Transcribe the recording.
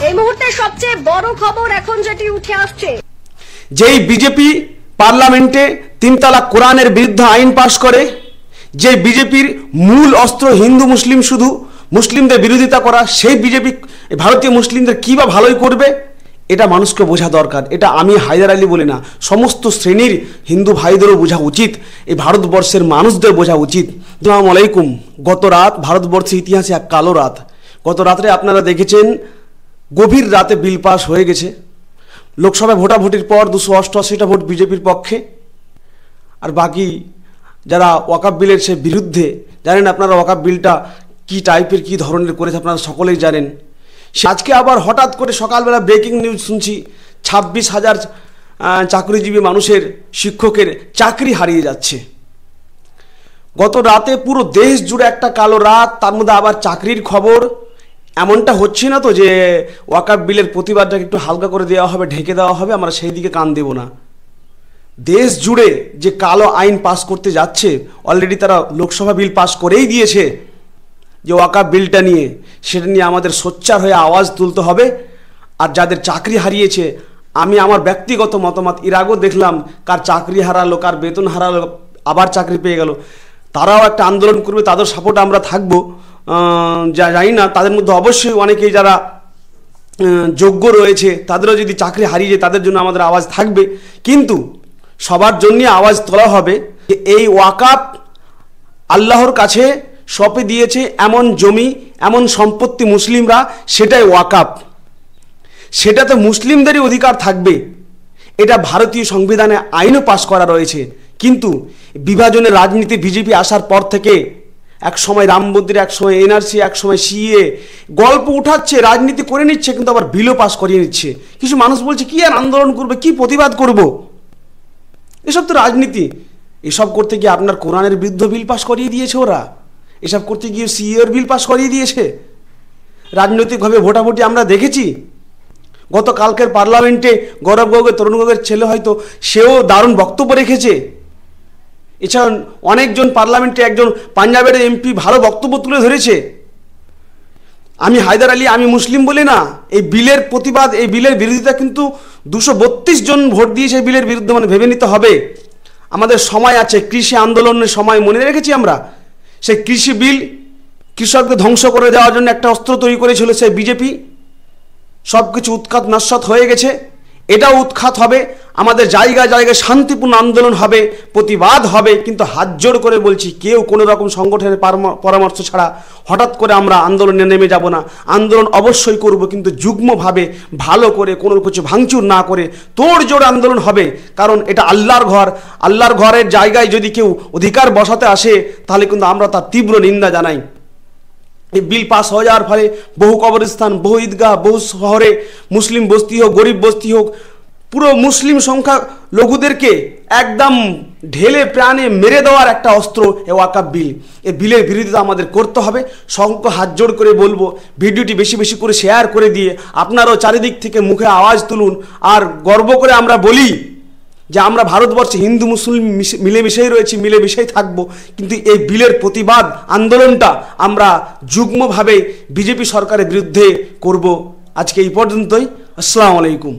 এই মুহূর্তে সবচেয়ে বড় খবর এখন যেটি উঠে আসছে, যেই বিজেপি পার্লামেন্টে 3 তালাক কোরআনের বিরুদ্ধে আইন পাশ করে, যে বিজেপির মূল অস্ত্র হিন্দু মুসলিম শুধু মুসলিমদের বিরোধিতা করা, সেই বিজেপি ভারতীয় মুসলিমদের কী বা ভালোই করবে, এটা মানুষকে বোঝা দরকার। এটা আমি হায়দার আলী বলি না, সমস্ত শ্রেণীর হিন্দু ভাইদেরও বোঝা উচিত, এই ভারতবর্ষের মানুষদের বোঝা উচিত। আসসালামু আলাইকুম। গত রাত ভারতবর্ষের ইতিহাসে এক কালো রাত। গত রাত্রে আপনারা দেখেছেন গভীর রাতে বিল পাস হয়ে গেছে। লোকসভায় ভোটাভুটির পর 288টা ভোট বিজেপির পক্ষে, আর বাকি যারা ওয়াকাফ বিলের সে বিরুদ্ধে। জানেন আপনারা ওয়াকাফ বিলটা কী টাইপের কী ধরনের করেছে, আপনারা সকলেই জানেন। আজকে আবার হঠাৎ করে সকালবেলা ব্রেকিং নিউজ শুনছি 26,000 চাকরিজীবী মানুষের, শিক্ষকের চাকরি হারিয়ে যাচ্ছে। গত রাতে পুরো দেশ জুড়ে একটা কালো রাত, তার মধ্যে আবার চাকরির খবর। এমনটা হচ্ছে না তো যে ওয়াকাফ বিলের প্রতিবাদটাকে একটু হালকা করে দেওয়া হবে, ঢেকে দেওয়া হবে, আমরা সেই দিকে কান দেব না। দেশ জুড়ে যে কালো আইন পাস করতে যাচ্ছে, অলরেডি তারা লোকসভা বিল পাস করেই দিয়েছে যে ওয়াকাফ বিলটা নিয়ে, সেটা নিয়ে আমাদের সোচ্চার হয়ে আওয়াজ তুলতে হবে। আর যাদের চাকরি হারিয়েছে, আমি আমার ব্যক্তিগত মতামত, এর আগেও দেখলাম কার চাকরি হারালো, কার বেতন হারালো, আবার চাকরি পেয়ে গেল, তারাও একটা আন্দোলন করবে, তাদের সাপোর্টে আমরা থাকবো। জানি না, তাদের মধ্যে অবশ্যই অনেকেই যারা যোগ্য রয়েছে, তাদেরও যদি চাকরি হারিয়ে যায় তাদের জন্য আমাদের আওয়াজ থাকবে। কিন্তু সবার জন্য আওয়াজ তোলা হবে যে এই ওয়াকাফ আল্লাহর কাছে সঁপে দিয়েছে এমন জমি, এমন সম্পত্তি মুসলিমরা, সেটাই ওয়াকাফ, সেটাতে মুসলিমদেরই অধিকার থাকবে। এটা ভারতীয় সংবিধানে আইনও পাশ করা রয়েছে। কিন্তু বিভাজনের রাজনীতি বিজেপি আসার পর থেকে এক সময় রাম মন্দির, এক সময় এনআরসি, এক সময় সিএ গল্প উঠাচ্ছে, রাজনীতি করে নিচ্ছে, কিন্তু আবার বিলও পাস করিয়ে নিচ্ছে। কিছু মানুষ বলছে কি আর আন্দোলন করবে, কি প্রতিবাদ করব, এসব তো রাজনীতি। এসব করতে গিয়ে আপনার কোরআনের বিরুদ্ধে বিল পাস করিয়ে দিয়েছে ওরা, এসব করতে গিয়ে সিএর বিল পাস করিয়ে দিয়েছে। রাজনৈতিকভাবে ভোটাভুটি আমরা দেখেছি। গতকালকের পার্লামেন্টে গৌরব গগৈ, তরুণ গগৈয়ের ছেলে হয়তো, সেও দারুণ বক্তব্য রেখেছে। এছাড়া অনেকজন পার্লামেন্টে, একজন পাঞ্জাবের এমপি ভালো বক্তব্য তুলে ধরেছে। আমি হায়দার আলী, আমি মুসলিম বলি না, এই বিলের প্রতিবাদ, এই বিলের বিরোধিতা কিন্তু 232 জন ভোট দিয়েছে এই বিলের বিরুদ্ধে, মানে ভেবে নিতে হবে। আমাদের সময় আছে, কৃষি আন্দোলনের সময় মনে রেখেছি আমরা। সেই কৃষি বিল কৃষককে ধ্বংস করে দেওয়ার জন্য একটা অস্ত্র তৈরি করেছিল সেই বিজেপি। সব কিছু উৎখাত নস্বাত হয়ে গেছে, এটাও উৎখাত হবে। আমাদের জায়গায় জায়গায় শান্তিপূর্ণ আন্দোলন হবে, প্রতিবাদ হবে। কিন্তু হাত জোড় করে বলছি, কেউ কোনো রকম সংগঠনের পরামর্শ ছাড়া হঠাৎ করে আমরা আন্দোলনে নেমে যাব না। আন্দোলন অবশ্যই করব, কিন্তু যুগ্মভাবে, ভালো করে, কোনো কিছু ভাঙচুর না করে তোড়জোড় আন্দোলন হবে। কারণ এটা আল্লাহর ঘর, আল্লাহর ঘরের জায়গায় যদি কেউ অধিকার বসাতে আসে, তাহলে কিন্তু আমরা তার তীব্র নিন্দা জানাই। এই বিল পাস হয়ে যাওয়ার ফলে বহু কবরস্থান, বহু ঈদগাহ, বহু শহরে মুসলিম বস্তি হোক, গরিব বস্তি হোক, পুরো মুসলিম সংখ্যা লঘুদেরকে একদম ঢেলে প্রাণে মেরে দেওয়ার একটা অস্ত্র এই ওয়াকাফ বিল। এই বিলের বিরোধিতা আমাদের করতে হবে। সংখ্য হাত জোড় করে বলবো, ভিডিওটি বেশি বেশি করে শেয়ার করে দিয়ে আপনারাও চারিদিক থেকে মুখে আওয়াজ তুলুন। আর গর্ব করে আমরা বলি যে আমরা ভারতবর্ষে হিন্দু মুসলিম মিলেমিশেই রয়েছি, মিলেমিশেই থাকবো। কিন্তু এই বিলের প্রতিবাদ আন্দোলনটা আমরা যুগ্মভাবে বিজেপি সরকারের বিরুদ্ধে করব। আজকে এই পর্যন্তই। আসসালামু আলাইকুম।